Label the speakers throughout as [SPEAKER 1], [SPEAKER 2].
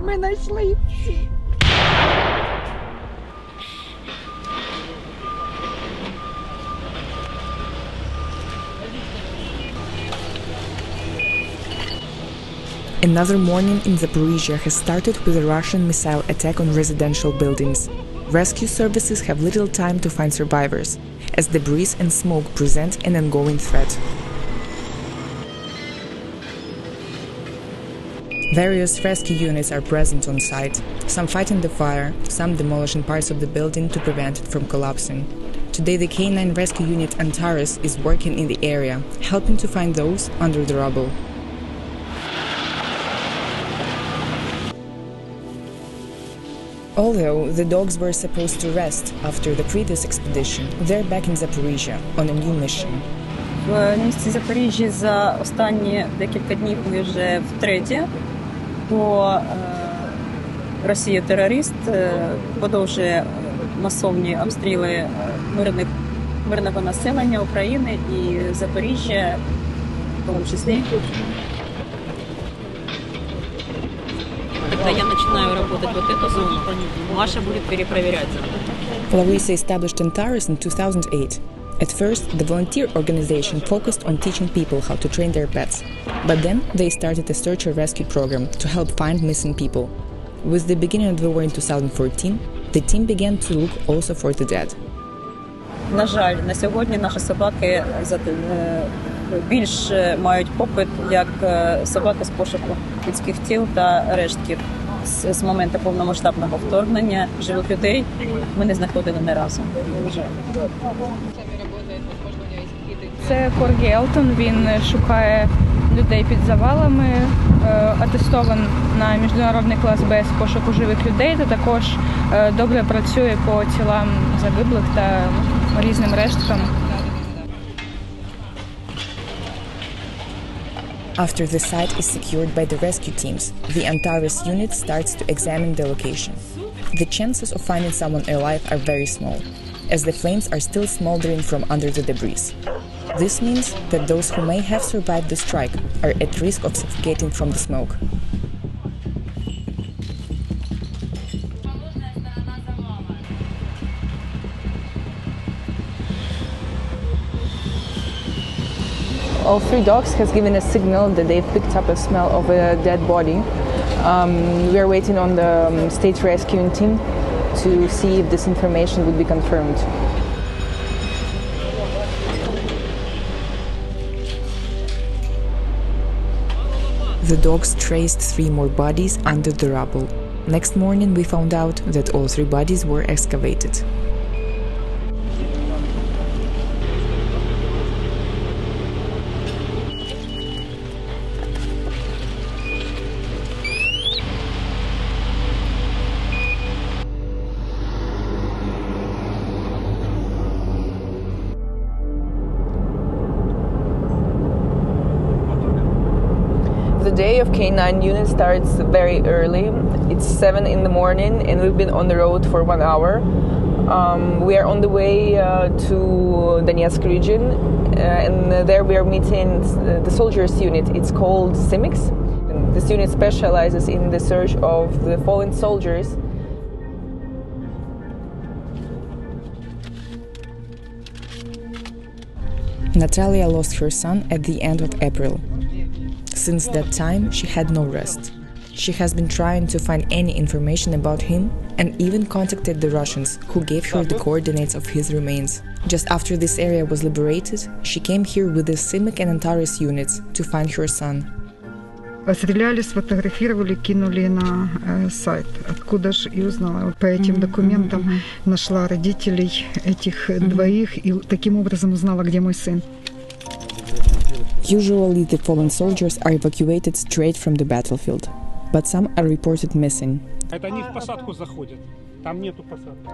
[SPEAKER 1] Ми знайшли їх всі.
[SPEAKER 2] Another morning in Zaporizhia has started with a Russian missile attack on residential buildings. Rescue services have little time to find survivors, as debris and smoke present an ongoing threat. Various rescue units are present on site, some fighting the fire, some demolishing parts of the building to prevent it from collapsing. Today the K9 rescue unit Antares is working in the area, helping to find those under the rubble. Although the dogs were supposed to rest after the previous expedition, they're back in Zaporizhia on a new mission.
[SPEAKER 3] В місті Запоріжжі за останні декілька днів ми вже втретє, бо Росія-терорист продовжує масовні обстріли мирного населення України і Запоріжжя в тому числі. Когда я начинаю работать вот эту зону, Маша будет перепроверять.
[SPEAKER 2] Larissa established Antares in 2008. At first, the volunteer organization focused on teaching people how to train their pets. But then they started a search and rescue program to help find missing people. With the beginning of the war in 2014, the team began to look also for the dead.
[SPEAKER 3] На жаль, на сьогодні наші собаки більш мають попит як собаки з пошуку людських тіл та рештків. З моменту повномасштабного вторгнення живих людей ми не знаходили ні разу.
[SPEAKER 4] Це Коргі Елтон, він шукає людей під завалами, атестован на міжнародний клас Б з пошуку живих людей, та також добре працює по тілам загиблих та різним решткам.
[SPEAKER 2] After the site is secured by the rescue teams, the Antares unit starts to examine the location. The chances of finding someone alive are very small, as the flames are still smoldering from under the debris. This means that those who may have survived the strike are at risk of suffocating from the smoke.
[SPEAKER 5] All three dogs has given a signal that they've picked up a smell of a dead body. We are waiting on the state rescuing team to see if this information would be confirmed.
[SPEAKER 2] The dogs traced 3 more bodies under the rubble. Next morning we found out that all 3 bodies were excavated.
[SPEAKER 5] The day of K9 unit starts very early. It's 7 in the morning and we've been on the road for 1 hour. We are on the way to Donetsk region and there we are meeting the soldiers unit. It's called CIMIX. This unit specializes in the search of the fallen soldiers.
[SPEAKER 2] Natalia lost her son at the end of April. Since that time, she had no rest. She has been trying to find any information about him and even contacted the Russians, who gave her the coordinates of his remains. Just after this area was liberated, she came here with the CIMIC and Antares units to find her son.
[SPEAKER 1] Стреляли, сфотографировали, кинули на сайт. Откуда же и узнала. По этим документам нашла родителей этих двоих и таким образом узнала, где мой сын.
[SPEAKER 2] Usually the fallen soldiers are evacuated straight from the battlefield, but some are reported missing.
[SPEAKER 6] Они в посадку заходят. Там нету посадки.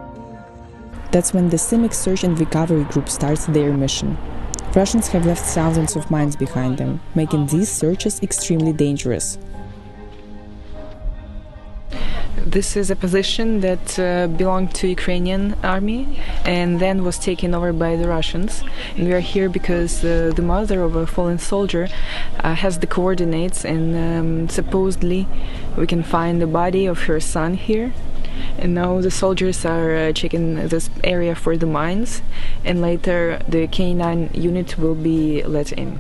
[SPEAKER 2] That's when the CIMIC Search and Recovery Group starts their mission. Russians have left thousands of mines behind them, making these searches extremely dangerous.
[SPEAKER 5] This is a position that belonged to Ukrainian army and then was taken over by the Russians. And we are here because the mother of a fallen soldier has the coordinates, and supposedly we can find the body of her son here. And now the soldiers are checking this area for the mines, and later the K9 unit will be let in.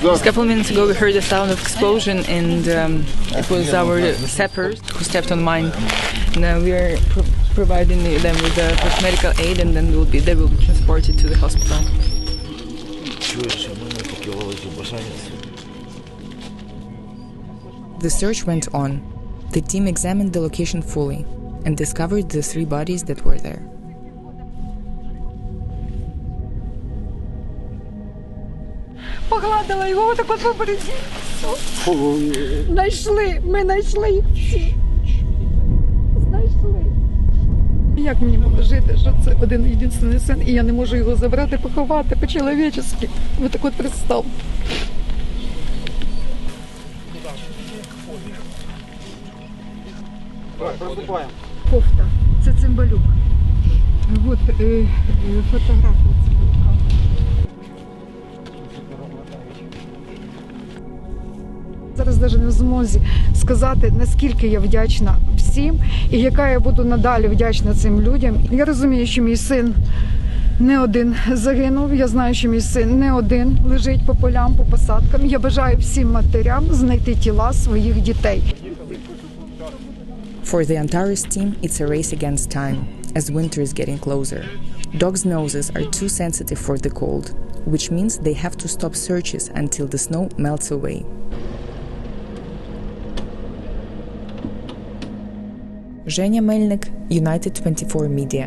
[SPEAKER 5] Just a couple of minutes ago we heard the sound of explosion, and it was our sappers who stepped on mine. Now we are providing them with first medical aid, and then they will be transported to the hospital.
[SPEAKER 2] The search went on. The team examined the location fully and discovered the 3 bodies that were there.
[SPEAKER 7] Погладила його так от по березі. Знайшли, ми знайшли їх всі. Знайшли. Як мені було жити, що це один єдиний син, і я не можу його забрати, поховати по-чоловічески. Ви так от представте.
[SPEAKER 1] Кофта. Це Цимбалюк. От фотографія Цимбалюка. Зараз навіть не в змозі сказати, наскільки я вдячна всім і яка я буду надалі вдячна цим людям. Я розумію, що мій син не один загинув, я знаю, що мій син не один лежить по полям, по посадкам. Я бажаю всім матерям знайти тіла своїх дітей.
[SPEAKER 2] For the Antares team, it's a race against time, as winter is getting closer. Dogs' noses are too sensitive for the cold, which means they have to stop searches until the snow melts away. Женя Мельник, United 24 Media.